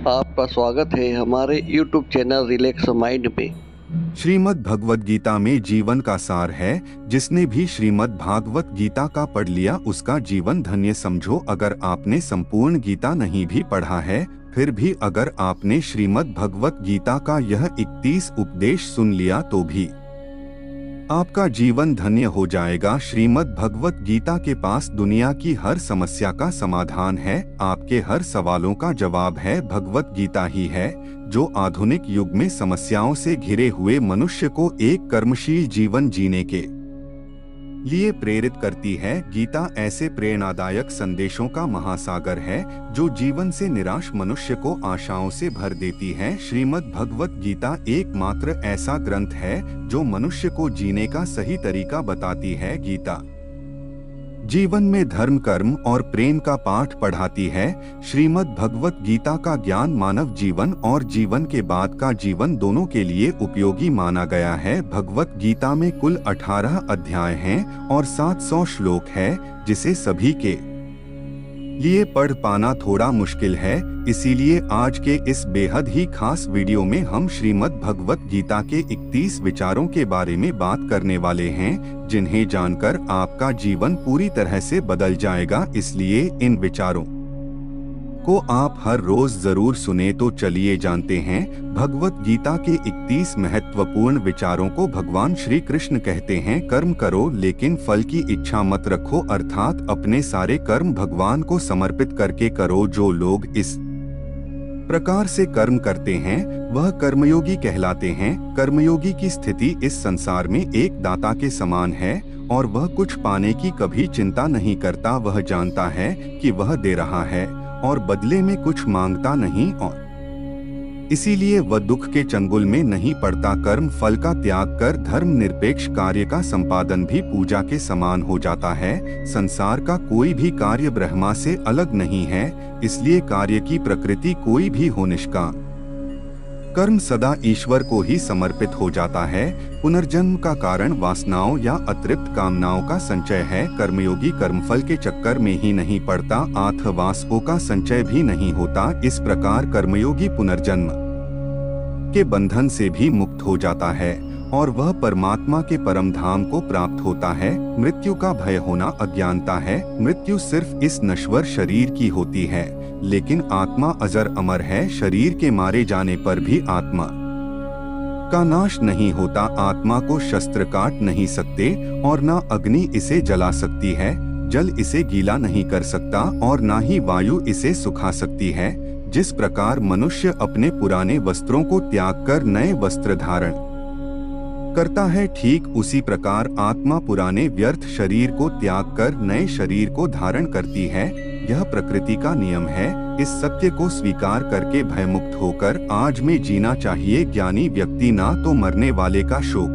आपका स्वागत है हमारे YouTube चैनल रिलैक्स माइंड में। श्रीमद् भगवत गीता में जीवन का सार है। जिसने भी श्रीमद् भागवत गीता का पढ़ लिया उसका जीवन धन्य समझो। अगर आपने संपूर्ण गीता नहीं भी पढ़ा है, फिर भी अगर आपने श्रीमद् भगवत गीता का यह 31 उपदेश सुन लिया तो भी आपका जीवन धन्य हो जाएगा। श्रीमद् भगवत गीता के पास दुनिया की हर समस्या का समाधान है। आपके हर सवालों का जवाब है भगवत गीता ही है, जो आधुनिक युग में समस्याओं से घिरे हुए मनुष्य को एक कर्मशील जीवन जीने के लिए प्रेरित करती है। गीता ऐसे प्रेरणादायक संदेशों का महासागर है जो जीवन से निराश मनुष्य को आशाओं से भर देती है। श्रीमद् भगवत गीता एकमात्र ऐसा ग्रंथ है जो मनुष्य को जीने का सही तरीका बताती है। गीता जीवन में धर्म, कर्म और प्रेम का पाठ पढ़ाती है। श्रीमद् भगवत गीता का ज्ञान मानव जीवन और जीवन के बाद का जीवन दोनों के लिए उपयोगी माना गया है। भगवत गीता में कुल 18 अध्याय हैं और 700 श्लोक है, जिसे सभी के लिए पढ़ पाना थोड़ा मुश्किल है। इसीलिए आज के इस बेहद ही खास वीडियो में हम श्रीमद् भगवत गीता के 31 विचारों के बारे में बात करने वाले हैं, जिन्हें जानकर आपका जीवन पूरी तरह से बदल जाएगा। इसलिए इन विचारों को आप हर रोज जरूर सुने। तो चलिए जानते हैं भगवत गीता के 31 महत्वपूर्ण विचारों को। भगवान श्री कृष्ण कहते हैं, कर्म करो लेकिन फल की इच्छा मत रखो, अर्थात अपने सारे कर्म भगवान को समर्पित करके करो। जो लोग इस प्रकार से कर्म करते हैं वह कर्मयोगी कहलाते हैं। कर्मयोगी की स्थिति इस संसार में एक दाता के समान है और वह कुछ पाने की कभी चिंता नहीं करता। वह जानता है कि वह दे रहा है और बदले में कुछ मांगता नहीं, और इसीलिए वह दुख के चंगुल में नहीं पड़ता। कर्म फल का त्याग कर धर्म निरपेक्ष कार्य का संपादन भी पूजा के समान हो जाता है। संसार का कोई भी कार्य ब्रह्मा से अलग नहीं है, इसलिए कार्य की प्रकृति कोई भी हो निष्काम कर्म सदा ईश्वर को ही समर्पित हो जाता है। पुनर्जन्म का कारण वासनाओं या अतृप्त कामनाओं का संचय है। कर्मयोगी कर्मफल के चक्कर में ही नहीं पड़ता, अथ वासनाओं का संचय भी नहीं होता। इस प्रकार कर्मयोगी पुनर्जन्म के बंधन से भी मुक्त हो जाता है और वह परमात्मा के परम धाम को प्राप्त होता है। मृत्यु का भय होना अज्ञानता है। मृत्यु सिर्फ इस नश्वर शरीर की होती है, लेकिन आत्मा अजर अमर है। शरीर के मारे जाने पर भी आत्मा का नाश नहीं होता। आत्मा को शस्त्र काट नहीं सकते और न अग्नि इसे जला सकती है, जल इसे गीला नहीं कर सकता और न ही वायु इसे सुखा सकती है। जिस प्रकार मनुष्य अपने पुराने वस्त्रों को त्याग कर नए वस्त्र धारण करता है, ठीक उसी प्रकार आत्मा पुराने व्यर्थ शरीर को त्याग कर नए शरीर को धारण करती है। यह प्रकृति का नियम है। इस सत्य को स्वीकार करके भयमुक्त होकर आज में जीना चाहिए। ज्ञानी व्यक्ति ना तो मरने वाले का शोक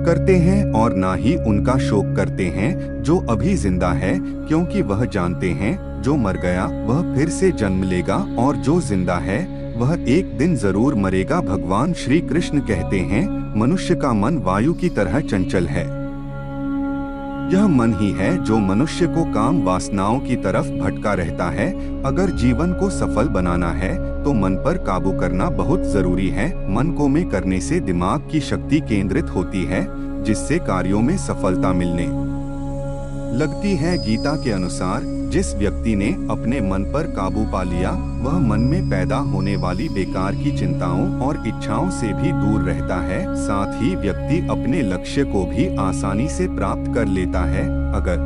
करते हैं और ना ही उनका शोक करते हैं जो अभी जिंदा है, क्योंकि वह जानते हैं जो मर गया वह फिर से जन्म लेगा और जो जिंदा है वह एक दिन जरूर मरेगा। भगवान श्री कृष्ण कहते हैं, मनुष्य का मन वायु की तरह चंचल है। यह मन ही है जो मनुष्य को काम वासनाओं की तरफ भटका रहता है। अगर जीवन को सफल बनाना है तो मन पर काबू करना बहुत जरूरी है। मन को में करने से दिमाग की शक्ति केंद्रित होती है, जिससे कार्यों में सफलता मिलने लगती है। गीता के अनुसार जिस व्यक्ति ने अपने मन पर काबू पा लिया वह मन में पैदा होने वाली बेकार की चिंताओं और इच्छाओं से भी दूर रहता है। साथ ही व्यक्ति अपने लक्ष्य को भी आसानी से प्राप्त कर लेता है। अगर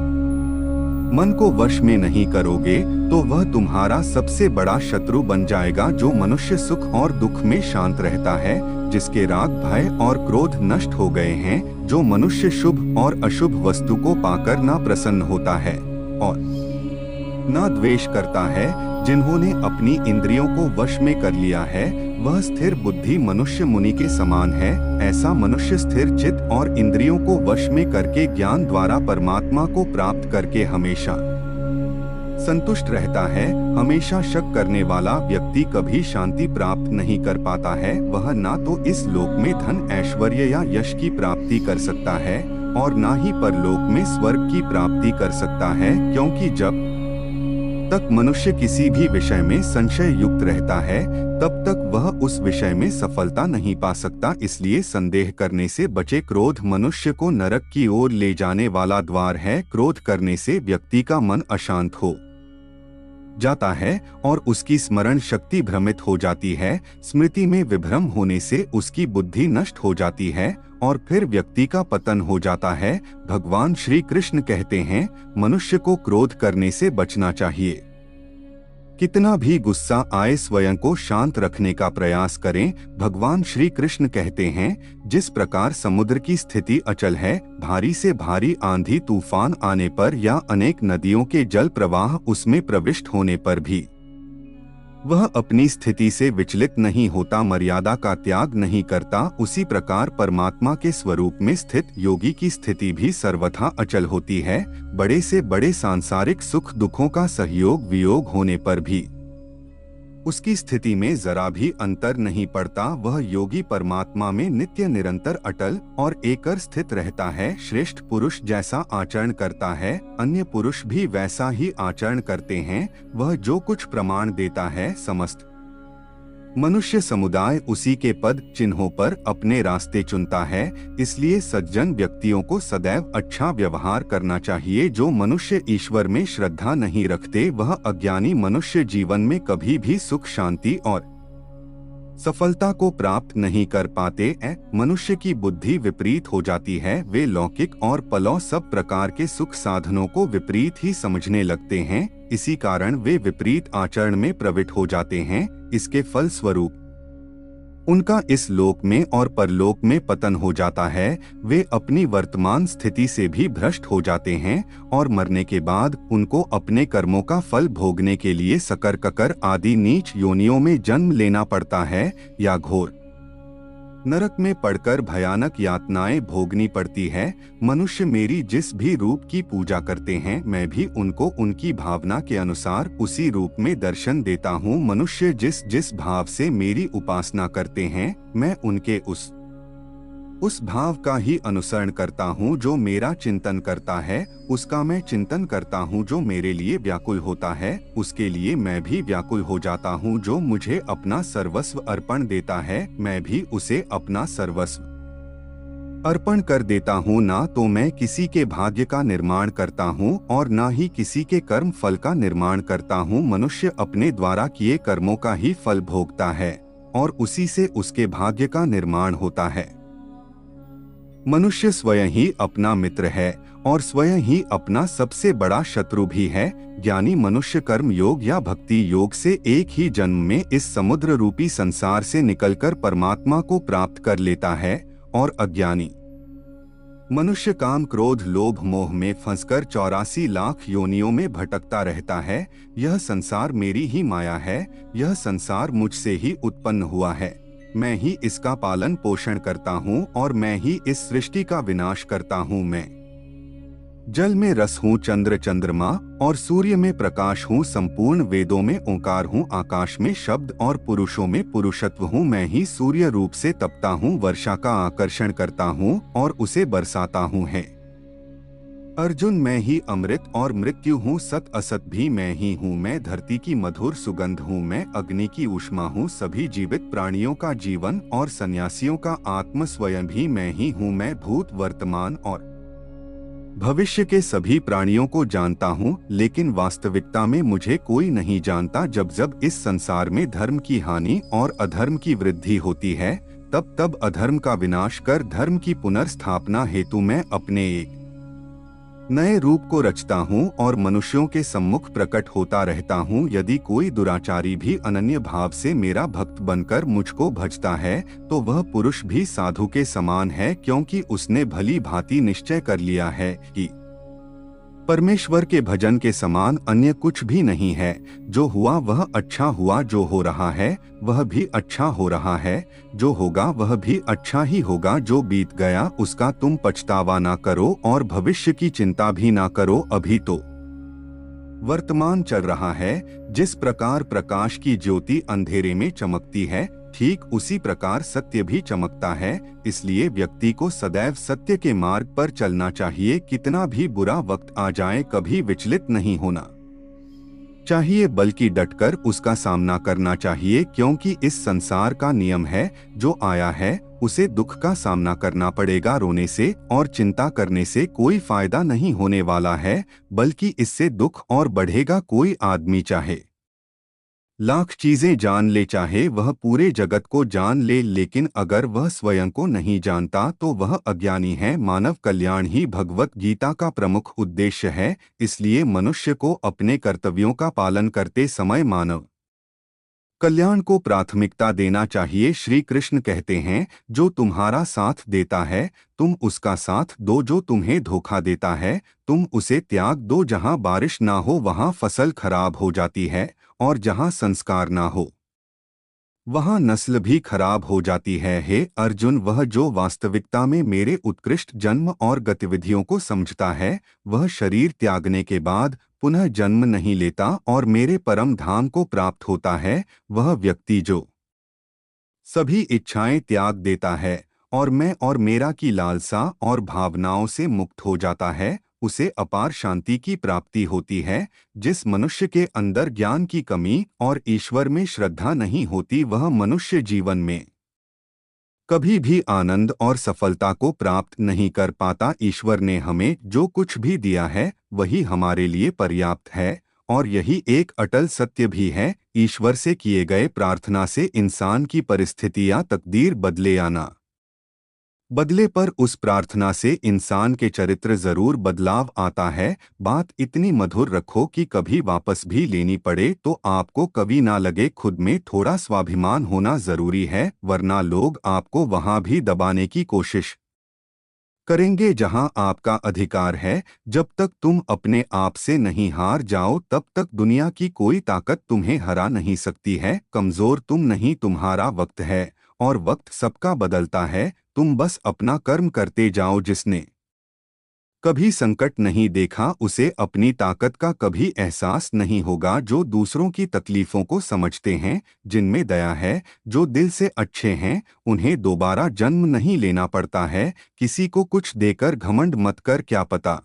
मन को वश में नहीं करोगे तो वह तुम्हारा सबसे बड़ा शत्रु बन जाएगा। जो मनुष्य सुख और दुख में शांत रहता है, जिसके राग, भय और क्रोध नष्ट हो गए हैं, जो मनुष्य शुभ और अशुभ वस्तु को पाकर ना प्रसन्न होता है और ना द्वेष करता है, जिन्होंने अपनी इंद्रियों को वश में कर लिया है, वह स्थिर बुद्धि मनुष्य मुनि के समान है। ऐसा मनुष्य स्थिर चित्त और इंद्रियों को वश में करके ज्ञान द्वारा परमात्मा को प्राप्त करके हमेशा संतुष्ट रहता है। हमेशा शक करने वाला व्यक्ति कभी शांति प्राप्त नहीं कर पाता है। वह ना तो इस लोक में धन, ऐश्वर्य या यश की प्राप्ति कर सकता है और ना ही परलोक में स्वर्ग की प्राप्ति कर सकता है, क्योंकि जब तक मनुष्य किसी भी विषय में संशय युक्त रहता है, तब तक वह उस विषय में सफलता नहीं पा सकता। इसलिए संदेह करने से बचे। क्रोध मनुष्य को नरक की ओर ले जाने वाला द्वार है। क्रोध करने से व्यक्ति का मन अशांत हो जाता है और उसकी स्मरण शक्ति भ्रमित हो जाती है। स्मृति में विभ्रम होने से उसकी बुद्धि नष्ट हो जाती है और फिर व्यक्ति का पतन हो जाता है। भगवान श्री कृष्ण कहते हैं, मनुष्य को क्रोध करने से बचना चाहिए। कितना भी गुस्सा आए स्वयं को शांत रखने का प्रयास करें। भगवान श्री कृष्ण कहते हैं, जिस प्रकार समुद्र की स्थिति अचल है, भारी से भारी आंधी तूफान आने पर या अनेक नदियों के जल प्रवाह उसमें प्रविष्ट होने पर भी वह अपनी स्थिति से विचलित नहीं होता, मर्यादा का त्याग नहीं करता, उसी प्रकार परमात्मा के स्वरूप में स्थित योगी की स्थिति भी सर्वथा अचल होती है। बड़े से बड़े सांसारिक सुख दुखों का सहयोग वियोग होने पर भी उसकी स्थिति में जरा भी अंतर नहीं पड़ता। वह योगी परमात्मा में नित्य निरंतर अटल और एकर स्थित रहता है। श्रेष्ठ पुरुष जैसा आचरण करता है, अन्य पुरुष भी वैसा ही आचरण करते हैं। वह जो कुछ प्रमाण देता है, समस्त मनुष्य समुदाय उसी के पद चिन्हों पर अपने रास्ते चुनता है। इसलिए सज्जन व्यक्तियों को सदैव अच्छा व्यवहार करना चाहिए। जो मनुष्य ईश्वर में श्रद्धा नहीं रखते, वह अज्ञानी मनुष्य जीवन में कभी भी सुख शांति और सफलता को प्राप्त नहीं कर पाते। मनुष्य की बुद्धि विपरीत हो जाती है। वे लौकिक और पलौ सब प्रकार के सुख साधनों को विपरीत ही समझने लगते हैं। इसी कारण वे विपरीत आचरण में प्रवृत्त हो जाते हैं। इसके फल स्वरूप उनका इस लोक में और परलोक में पतन हो जाता है। वे अपनी वर्तमान स्थिति से भी भ्रष्ट हो जाते हैं और मरने के बाद उनको अपने कर्मों का फल भोगने के लिए सकर ककर आदि नीच योनियों में जन्म लेना पड़ता है या घोर नरक में पड़कर भयानक यातनाएं भोगनी पड़ती है। मनुष्य मेरी जिस भी रूप की पूजा करते हैं, मैं भी उनको उनकी भावना के अनुसार उसी रूप में दर्शन देता हूँ। मनुष्य जिस जिस भाव से मेरी उपासना करते हैं, मैं उनके उस भाव का ही अनुसरण करता हूँ। जो मेरा चिंतन करता है, उसका मैं चिंतन करता हूँ। जो मेरे लिए व्याकुल होता है, उसके लिए मैं भी व्याकुल हो जाता हूँ। जो मुझे अपना सर्वस्व अर्पण देता है, मैं भी उसे अपना सर्वस्व अर्पण कर देता हूँ। ना तो मैं किसी के भाग्य का निर्माण करता हूँ और ना ही किसी के कर्म फल का निर्माण करता हूँ। मनुष्य अपने द्वारा किए कर्मों का ही फल भोगता है और उसी से उसके भाग्य का निर्माण होता है। मनुष्य स्वयं ही अपना मित्र है और स्वयं ही अपना सबसे बड़ा शत्रु भी है। ज्ञानी मनुष्य कर्म योग या भक्ति योग से एक ही जन्म में इस समुद्र रूपी संसार से निकलकर परमात्मा को प्राप्त कर लेता है और अज्ञानी मनुष्य काम क्रोध लोभ मोह में फंसकर 84 लाख योनियों में भटकता रहता है। यह संसार मेरी ही माया है। यह संसार मुझसे ही उत्पन्न हुआ है। मैं ही इसका पालन पोषण करता हूँ और मैं ही इस सृष्टि का विनाश करता हूँ। मैं जल में रस हूँ, चंद्र चंद्रमा और सूर्य में प्रकाश हूँ। संपूर्ण वेदों में ओंकार हूँ, आकाश में शब्द और पुरुषों में पुरुषत्व हूँ। मैं ही सूर्य रूप से तपता हूँ, वर्षा का आकर्षण करता हूँ और उसे बरसाता हूँ। है अर्जुन, मैं ही अमृत और मृत्यु हूँ, सत असत भी मैं ही हूँ। मैं धरती की मधुर सुगंध हूँ, मैं अग्नि की ऊष्मा हूँ। सभी जीवित प्राणियों का जीवन और सन्यासियों का आत्म स्वयं भी मैं ही हूँ। मैं भूत वर्तमान और भविष्य के सभी प्राणियों को जानता हूँ, लेकिन वास्तविकता में मुझे कोई नहीं जानता। जब जब इस संसार में धर्म की हानि और अधर्म की वृद्धि होती है, तब तब अधर्म का विनाश कर धर्म की पुनर्स्थापना हेतु मैं अपने एक नए रूप को रचता हूँ और मनुष्यों के सम्मुख प्रकट होता रहता हूँ। यदि कोई दुराचारी भी अनन्य भाव से मेरा भक्त बनकर मुझको भजता है, तो वह पुरुष भी साधु के समान है, क्योंकि उसने भली भांति निश्चय कर लिया है कि परमेश्वर के भजन के समान अन्य कुछ भी नहीं है। जो हुआ वह अच्छा हुआ, जो हो रहा है वह भी अच्छा हो रहा है, जो होगा वह भी अच्छा ही होगा। जो बीत गया उसका तुम पछतावा ना करो और भविष्य की चिंता भी ना करो। अभी तो वर्तमान चल रहा है। जिस प्रकार प्रकाश की ज्योति अंधेरे में चमकती है, ठीक उसी प्रकार सत्य भी चमकता है। इसलिए व्यक्ति को सदैव सत्य के मार्ग पर चलना चाहिए। कितना भी बुरा वक्त आ जाए, कभी विचलित नहीं होना। चाहिए, बल्कि डटकर उसका सामना करना चाहिए, क्योंकि इस संसार का नियम है, जो आया है उसे दुख का सामना करना पड़ेगा। रोने से और चिंता करने से कोई फायदा नहीं होने वाला है, बल्कि इससे दुख और बढ़ेगा। कोई आदमी चाहे लाख चीजें जान ले, चाहे वह पूरे जगत को जान ले, लेकिन अगर वह स्वयं को नहीं जानता तो वह अज्ञानी है। मानव कल्याण ही भगवत गीता का प्रमुख उद्देश्य है, इसलिए मनुष्य को अपने कर्तव्यों का पालन करते समय मानव कल्याण को प्राथमिकता देना चाहिए। श्री कृष्ण कहते हैं, जो तुम्हारा साथ देता है तुम उसका साथ दो, जो तुम्हें धोखा देता है तुम उसे त्याग दो। जहाँ बारिश ना हो वहाँ फसल खराब हो जाती है, और जहाँ संस्कार ना हो वहाँ नस्ल भी खराब हो जाती है। हे अर्जुन, वह जो वास्तविकता में मेरे उत्कृष्ट जन्म और गतिविधियों को समझता है, वह शरीर त्यागने के बाद पुनः जन्म नहीं लेता और मेरे परम धाम को प्राप्त होता है। वह व्यक्ति जो सभी इच्छाएं त्याग देता है और मैं और मेरा की लालसा और भावनाओं से मुक्त हो जाता है, उसे अपार शांति की प्राप्ति होती है। जिस मनुष्य के अंदर ज्ञान की कमी और ईश्वर में श्रद्धा नहीं होती, वह मनुष्य जीवन में कभी भी आनंद और सफलता को प्राप्त नहीं कर पाता। ईश्वर ने हमें जो कुछ भी दिया है वही हमारे लिए पर्याप्त है, और यही एक अटल सत्य भी है। ईश्वर से किए गए प्रार्थना से इंसान की परिस्थितियां तकदीर बदले या ना बदले, पर उस प्रार्थना से इंसान के चरित्र जरूर बदलाव आता है। बात इतनी मधुर रखो कि कभी वापस भी लेनी पड़े तो आपको कभी ना लगे। खुद में थोड़ा स्वाभिमान होना जरूरी है, वरना लोग आपको वहां भी दबाने की कोशिश करेंगे जहां आपका अधिकार है। जब तक तुम अपने आप से नहीं हार जाओ, तब तक दुनिया की कोई ताकत तुम्हें हरा नहीं सकती है। कमजोर तुम नहीं, तुम्हारा वक्त है, और वक्त सबका बदलता है। तुम बस अपना कर्म करते जाओ। जिसने कभी संकट नहीं देखा उसे अपनी ताकत का कभी एहसास नहीं होगा। जो दूसरों की तकलीफों को समझते हैं, जिनमें दया है, जो दिल से अच्छे हैं, उन्हें दोबारा जन्म नहीं लेना पड़ता है। किसी को कुछ देकर घमंड मत कर, क्या पता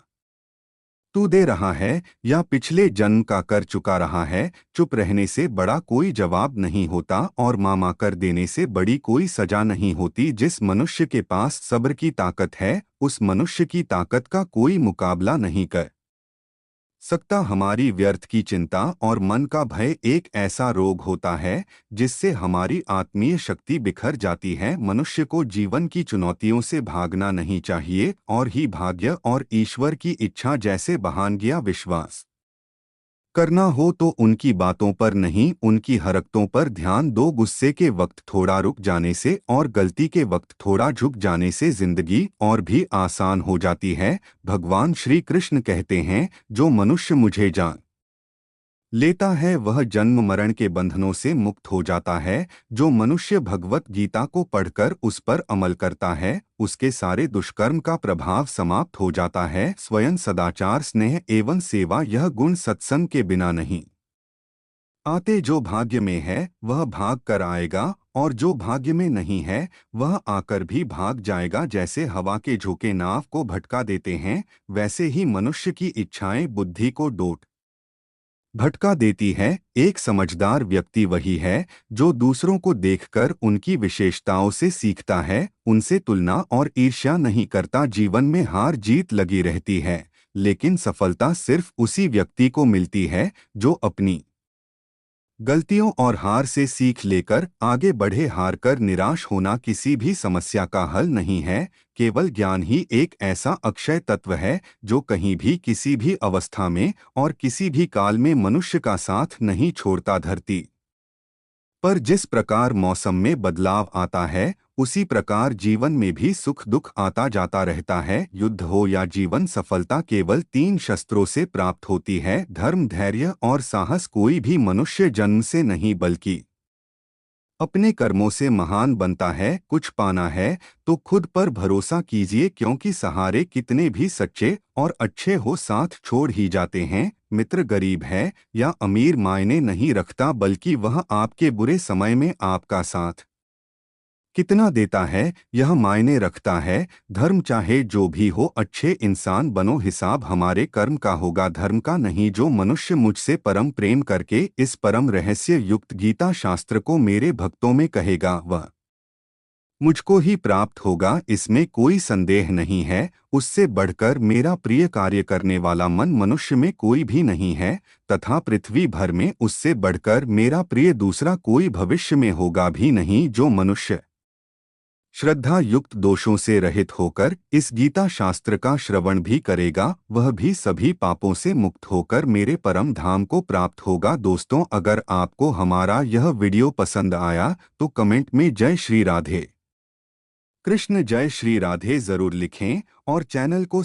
तू दे रहा है या पिछले जन्म का कर चुका रहा है। चुप रहने से बड़ा कोई जवाब नहीं होता, और मामा कर देने से बड़ी कोई सजा नहीं होती। जिस मनुष्य के पास सब्र की ताकत है, उस मनुष्य की ताकत का कोई मुकाबला नहीं कर सकता। हमारी व्यर्थ की चिंता और मन का भय एक ऐसा रोग होता है जिससे हमारी आत्मीय शक्ति बिखर जाती है। मनुष्य को जीवन की चुनौतियों से भागना नहीं चाहिए, और ही भाग्य और ईश्वर की इच्छा जैसे बहानगिया विश्वास करना हो तो उनकी बातों पर नहीं, उनकी हरकतों पर ध्यान दो। गुस्से के वक्त थोड़ा रुक जाने से और गलती के वक्त थोड़ा झुक जाने से जिंदगी और भी आसान हो जाती है। भगवान श्री कृष्ण कहते हैं, जो मनुष्य मुझे जान लेता है वह जन्म मरण के बंधनों से मुक्त हो जाता है। जो मनुष्य भगवत गीता को पढ़कर उस पर अमल करता है, उसके सारे दुष्कर्म का प्रभाव समाप्त हो जाता है। स्वयं सदाचार, स्नेह एवं सेवा, यह गुण सत्संग के बिना नहीं आते। जो भाग्य में है वह भाग कर आएगा, और जो भाग्य में नहीं है वह आकर भी भाग जाएगा। जैसे हवा के झोंके नाव को भटका देते हैं, वैसे ही मनुष्य की इच्छाएं बुद्धि को डोट भटका देती है। एक समझदार व्यक्ति वही है जो दूसरों को देखकर उनकी विशेषताओं से सीखता है, उनसे तुलना और ईर्ष्या नहीं करता। जीवन में हार जीत लगी रहती है, लेकिन सफलता सिर्फ उसी व्यक्ति को मिलती है जो अपनी गलतियों और हार से सीख लेकर आगे बढ़े। हार कर निराश होना किसी भी समस्या का हल नहीं है। केवल ज्ञान ही एक ऐसा अक्षय तत्व है जो कहीं भी, किसी भी अवस्था में और किसी भी काल में मनुष्य का साथ नहीं छोड़ता। धरती पर जिस प्रकार मौसम में बदलाव आता है, उसी प्रकार जीवन में भी सुख दुख आता जाता रहता है। युद्ध हो या जीवन, सफलता केवल 3 शस्त्रों से प्राप्त होती है: धर्म, धैर्य और साहस। कोई भी मनुष्य जन्म से नहीं बल्कि अपने कर्मों से महान बनता है। कुछ पाना है तो खुद पर भरोसा कीजिए, क्योंकि सहारे कितने भी सच्चे और अच्छे हो, साथ छोड़ ही जाते हैं। मित्र गरीब है या अमीर मायने नहीं रखता, बल्कि वह आपके बुरे समय में आपका साथ कितना देता है यह मायने रखता है। धर्म चाहे जो भी हो, अच्छे इंसान बनो, हिसाब हमारे कर्म का होगा, धर्म का नहीं। जो मनुष्य मुझसे परम प्रेम करके इस परम रहस्य युक्त गीता शास्त्र को मेरे भक्तों में कहेगा, वह मुझको ही प्राप्त होगा, इसमें कोई संदेह नहीं है। उससे बढ़कर मेरा प्रिय कार्य करने वाला मन मनुष्य में कोई भी नहीं है, तथा पृथ्वी भर में उससे बढ़कर मेरा प्रिय दूसरा कोई भविष्य में होगा भी नहीं। जो मनुष्य श्रद्धा युक्त दोषों से रहित होकर इस गीता शास्त्र का श्रवण भी करेगा, वह भी सभी पापों से मुक्त होकर मेरे परम धाम को प्राप्त होगा। दोस्तों, अगर आपको हमारा यह वीडियो पसंद आया तो कमेंट में जय श्री राधे कृष्ण, जय श्री राधे जरूर लिखें और चैनल को